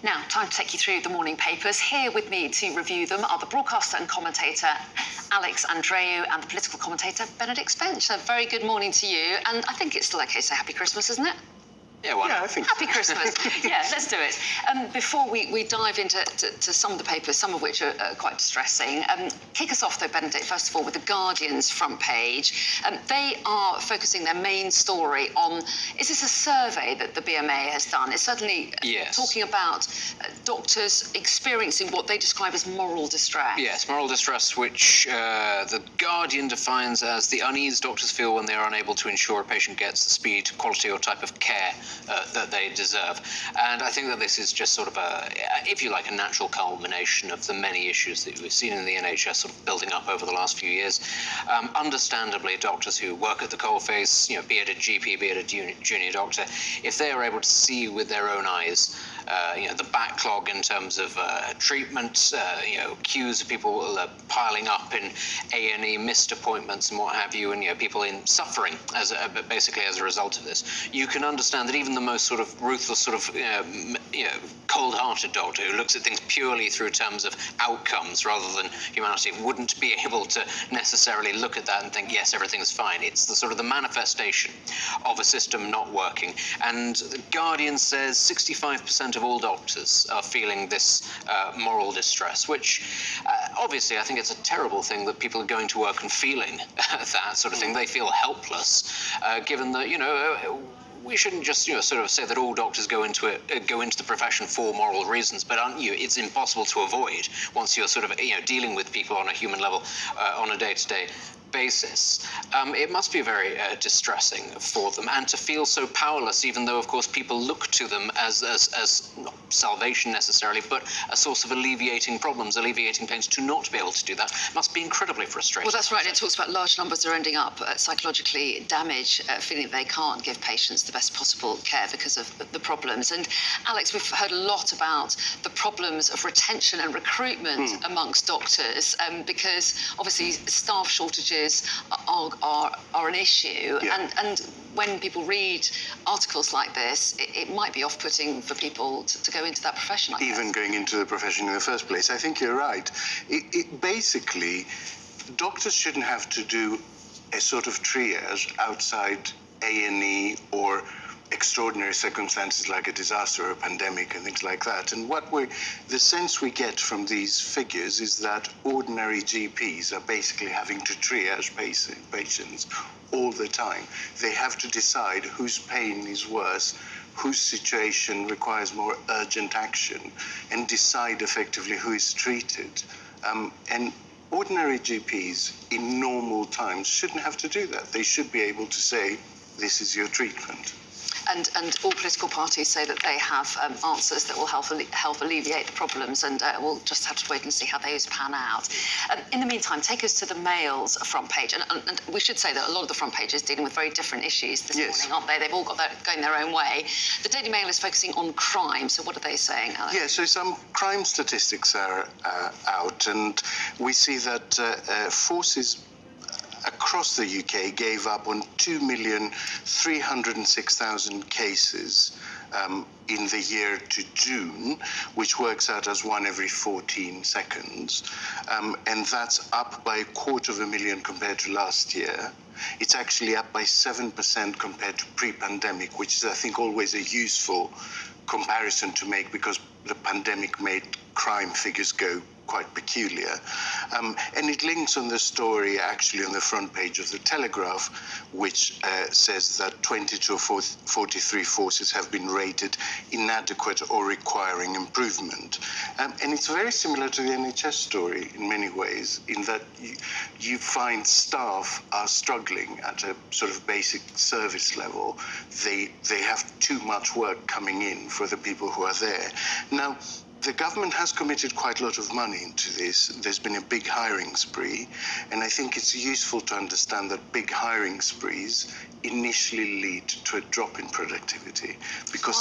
Now, time to take you through the morning papers. Here with me to review them are the broadcaster and commentator Alex Andreou and the political commentator Benedict Spence. A very good morning to you, and I think it's still okay to say Happy Christmas, isn't it? Yeah, why not? I think Happy Christmas. Yeah, let's do it. Before we dive into some of the papers, some of which are quite distressing, kick us off, though, Benedict, first of all, with The Guardian's front page. They are focusing their main story on, is this a survey that the BMA has done? It's certainly talking about doctors experiencing what they describe as moral distress. Yes, moral distress, which The Guardian defines as the unease doctors feel when they are unable to ensure a patient gets the speed, quality or type of care that they deserve. And I think that this is just sort of a, if you like, a natural culmination of the many issues that we've seen in the NHS sort of building up over the last few years. Understandably, doctors who work at the coalface, be it a GP, be it a junior doctor, if they are able to see with their own eyes, the backlog in terms of treatment, queues of people piling up in A&E, missed appointments and what have you, and people in suffering basically as a result of this, you can understand that even the most sort of ruthless, sort of cold-hearted doctor who looks at things purely through terms of outcomes rather than humanity wouldn't be able to necessarily look at that and think, yes, everything's fine. It's the sort of the manifestation of a system not working. And The Guardian says 65% of all doctors are feeling this moral distress, which obviously I think it's a terrible thing that people are going to work and feeling that sort of thing. They feel helpless, given that, we shouldn't just sort of say that all doctors go into the profession for moral reasons, but it's impossible to avoid once you're sort of dealing with people on a human level on a day-to-day basis. It must be very distressing for them, and to feel so powerless, even though of course people look to them as not salvation necessarily, but a source of alleviating problems, alleviating pains. To not be able to do that must be incredibly frustrating. Well, that's right. It talks about large numbers are ending up psychologically damaged, feeling that they can't give patients the best possible care because of the problems. And Alex, we've heard a lot about the problems of retention and recruitment amongst doctors, because obviously staff shortages are an issue, and when people read articles like this, it might be off-putting for people to go into that profession. Even going into the profession in the first place. I think you're right. Basically, doctors shouldn't have to do a sort of triage outside A&E or extraordinary circumstances like a disaster or a pandemic and things like that. And the sense we get from these figures is that ordinary GPs are basically having to triage patients all the time. They have to decide whose pain is worse, whose situation requires more urgent action, and decide effectively who is treated. And ordinary GPs in normal times shouldn't have to do that. They should be able to say, this is your treatment. And all political parties say that they have answers that will help alleviate the problems, and we'll just have to wait and see how those pan out. In the meantime, take us to the Mail's front page, and we should say that a lot of the front page is dealing with very different issues this morning, aren't they? They've all got going their own way. The Daily Mail is focusing on crime, so what are they saying, Alex? Yeah, so some crime statistics are out, and we see that forces across the UK gave up on 2,306,000 cases in the year to June, which works out as 1 every 14 seconds. And that's up by 250,000 compared to last year. It's actually up by 7% compared to pre-pandemic, which is, I think, always a useful comparison to make, because the pandemic made crime figures go quite peculiar. And it links on the story actually on the front page of the Telegraph, which says that 22 of 43 forces have been rated inadequate or requiring improvement. And it's very similar to the NHS story in many ways, in that you find staff are struggling at a sort of basic service level. They have too much work coming in for the people who are there. Now, the government has committed quite a lot of money into this. There's been a big hiring spree, and I think it's useful to understand that big hiring sprees initially lead to a drop in productivity. Because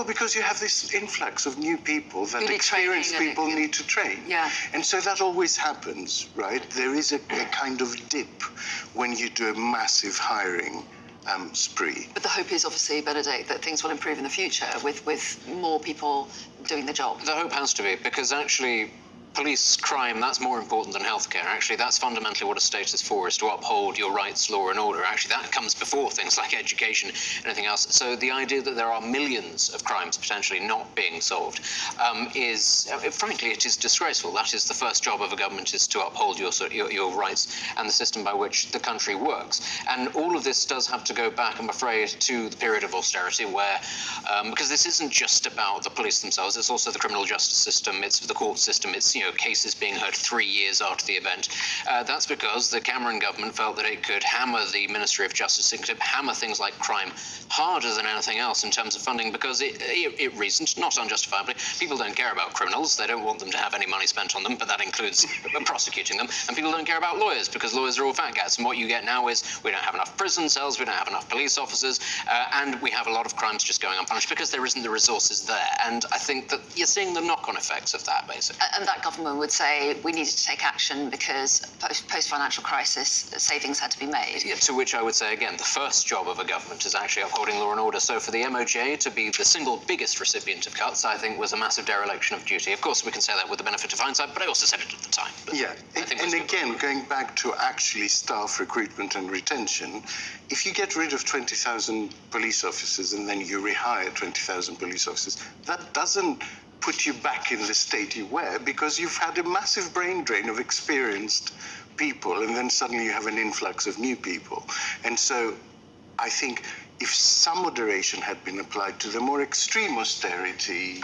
because you have this influx of new people that experienced people need to train. Yeah. And so that always happens, right? There is a kind of dip when you do a massive hiring spree. But the hope is obviously, Benedict, that things will improve in the future with more people doing the job. The hope has to be, because actually police crime, that's more important than healthcare. Actually, that's fundamentally what a state is for, is to uphold your rights, law and order. Actually, that comes before things like education and anything else. So the idea that there are millions of crimes potentially not being solved is, frankly, it is disgraceful. That is the first job of a government, is to uphold your rights and the system by which the country works. And all of this does have to go back, I'm afraid, to the period of austerity where, because this isn't just about the police themselves, it's also the criminal justice system, it's the court system, it's, cases being heard 3 years after the event. That's because the Cameron government felt that it could hammer the Ministry of Justice, it could hammer things like crime harder than anything else in terms of funding, because it reasoned, not unjustifiably, people don't care about criminals, they don't want them to have any money spent on them, but that includes prosecuting them, and people don't care about lawyers, because lawyers are all fat cats, and what you get now is we don't have enough prison cells, we don't have enough police officers, and we have a lot of crimes just going unpunished because there isn't the resources there. And I think that you're seeing the knock-on effects of that, basically. And that government would say we needed to take action because post-financial crisis savings had to be made. Yeah, to which I would say, again, the first job of a government is actually upholding law and order. So for the MOJ to be the single biggest recipient of cuts, I think was a massive dereliction of duty. Of course, we can say that with the benefit of hindsight, but I also said it at the time. But yeah, and again, going back to actually staff recruitment and retention, if you get rid of 20,000 police officers and then you rehire 20,000 police officers, that doesn't put you back in the state you were, because you've had a massive brain drain of experienced people, and then suddenly you have an influx of new people. And so I think if some moderation had been applied to the more extreme austerity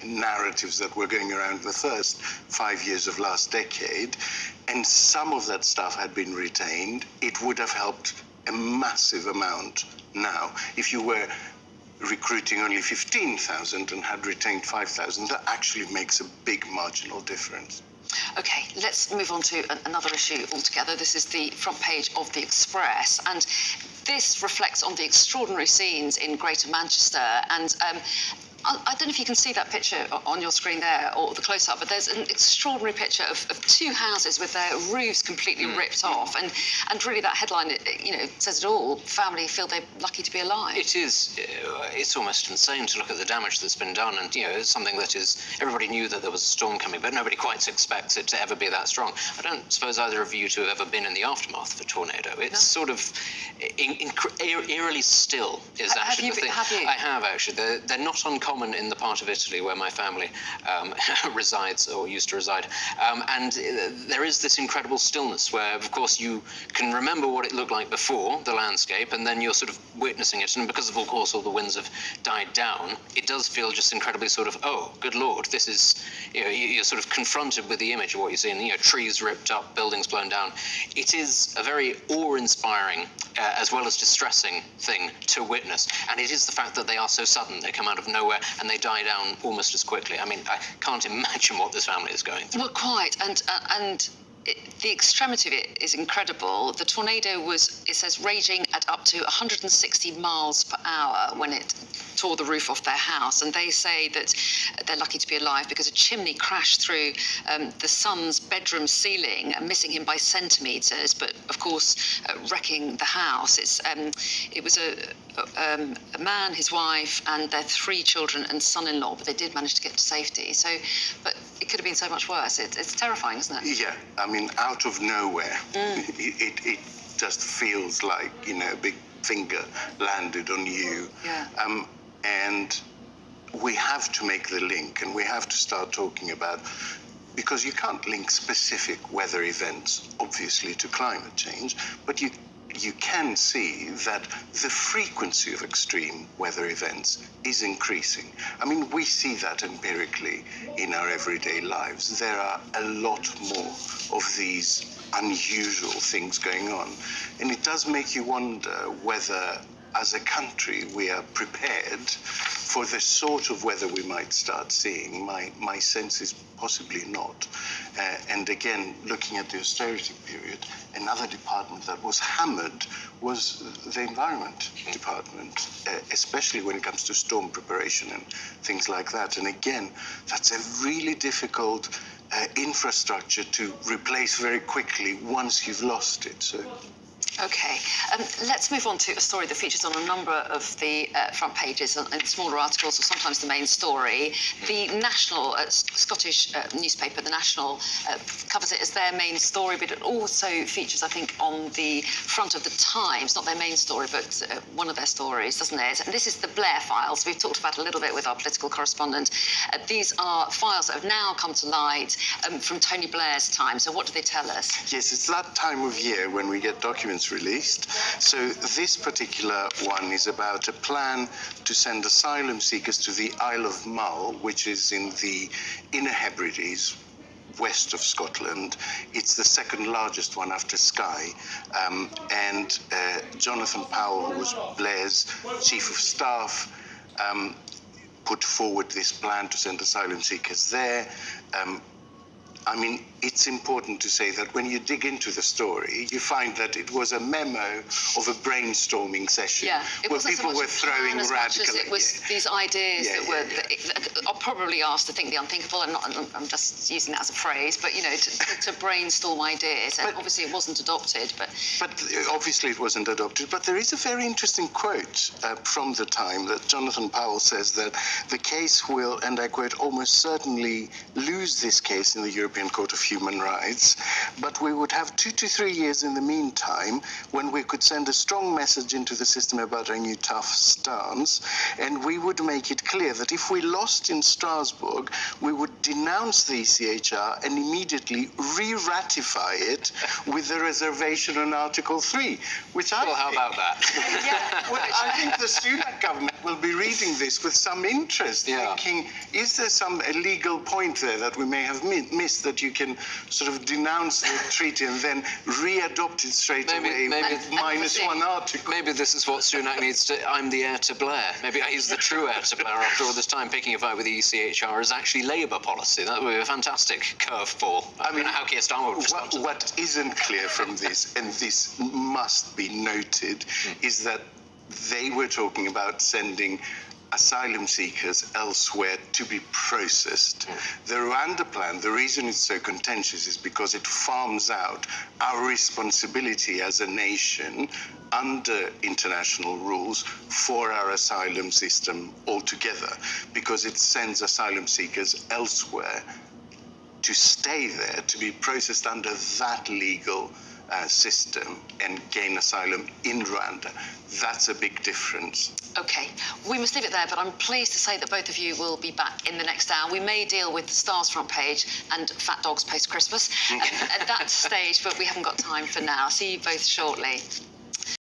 narratives that were going around the first 5 years of last decade, and some of that stuff had been retained, it would have helped a massive amount now. If you were recruiting only 15,000 and had retained 5,000, that actually makes a big marginal difference. Okay, let's move on to another issue altogether. This is the front page of the Express, and this reflects on the extraordinary scenes in Greater Manchester. And I don't know if you can see that picture on your screen there, or the close-up, but there's an extraordinary picture of two houses with their roofs completely ripped off, and really that headline, says it all. Family feel they're lucky to be alive. It is. It's almost insane to look at the damage that's been done, and it's something that is. Everybody knew that there was a storm coming, but nobody quite expects it to ever be that strong. I don't suppose either of you two have ever been in the aftermath of a tornado. It's sort of eerily still. Is actually the thing. Have you? I have actually. They're not uncommon in the part of Italy where my family resides or used to reside, and there is this incredible stillness where, of course, you can remember what it looked like before, the landscape, and then you're sort of witnessing it, and because of course all the winds have died down, it does feel just incredibly sort of, oh, good Lord, this is, you're sort of confronted with the image of what you're seeing, trees ripped up, buildings blown down. It is a very awe-inspiring as well as distressing thing to witness, and it is the fact that they are so sudden. They come out of nowhere and they die down almost as quickly. I mean, I can't imagine what this family is going through. Well, quite, and the extremity of it is incredible. The tornado was, it says, raging at up to 160 miles per hour when it tore the roof off their house, and they say that they're lucky to be alive because a chimney crashed through the son's bedroom ceiling, missing him by centimetres, but of course wrecking the house. It was a man, his wife, and their 3 children and son-in-law, but they did manage to get to safety. So, but it could have been so much worse. It's terrifying, isn't it? Yeah, I mean, out of nowhere, it just feels like, a big finger landed on you. Yeah. And we have to make the link, and we have to start talking about, because you can't link specific weather events, obviously, to climate change, but you can see that the frequency of extreme weather events is increasing. I mean, we see that empirically in our everyday lives. There are a lot more of these unusual things going on. And it does make you wonder whether, as a country, we are prepared for the sort of weather we might start seeing. My sense is possibly not. And again, looking at the austerity period, another department that was hammered was the Environment Department, especially when it comes to storm preparation and things like that. And again, that's a really difficult infrastructure to replace very quickly once you've lost it. So Okay, let's move on to a story that features on a number of the front pages and smaller articles, or sometimes the main story. The National, Scottish newspaper, The National, covers it as their main story, but it also features, I think, on the front of the Times, not their main story, but one of their stories, doesn't it? And this is the Blair files. We've talked about it a little bit with our political correspondent. These are files that have now come to light from Tony Blair's time. So what do they tell us? Yes, it's that time of year when we get documents released. So this particular one is about a plan to send asylum seekers to the Isle of Mull, which is in the Inner Hebrides, west of Scotland. It's the second largest one after Skye. And Jonathan Powell, who was Blair's chief of staff, put forward this plan to send asylum seekers there. I mean, it's important to say that when you dig into the story, you find that it was a memo of a brainstorming session where people were throwing radical. It was these ideas that are probably asked to think the unthinkable, and I'm just using that as a phrase, but you know, to brainstorm ideas. And obviously, it wasn't adopted, but obviously it wasn't adopted. But there is a very interesting quote from the time that Jonathan Powell says that the case will, and I quote, almost certainly lose this case in the European Court of Human Rights, but we would have 2 to 3 years in the meantime when we could send a strong message into the system about our new tough stance, and we would make it clear that if we lost in Strasbourg, we would denounce the ECHR and immediately re-ratify it with the reservation on Article 3, which I Well, how about that? well, I think the Sunak government will be reading this with some interest, thinking, is there some illegal point there that we may have missed, that you can sort of denounce the treaty and then re-adopt it straight away with minus one article? Maybe this is what Sunak needs to... I'm the heir to Blair. Maybe he's the true heir to Blair after all this time. Picking a fight with the ECHR is actually Labour policy. That would be a fantastic curveball. I mean, how Keir Starmer would respond to what isn't clear from this, and this must be noted, is that they were talking about sending asylum seekers elsewhere to be processed. The Rwanda plan, the reason it's so contentious is because it farms out our responsibility as a nation under international rules for our asylum system altogether, because it sends asylum seekers elsewhere to stay there, to be processed under that legal system and gain asylum in Rwanda. That's a big difference. Okay, we must leave it there, but I'm pleased to say that both of you will be back in the next hour. We may deal with the Star's front page and fat dogs post-Christmas at that stage, but we haven't got time for now. See you both shortly.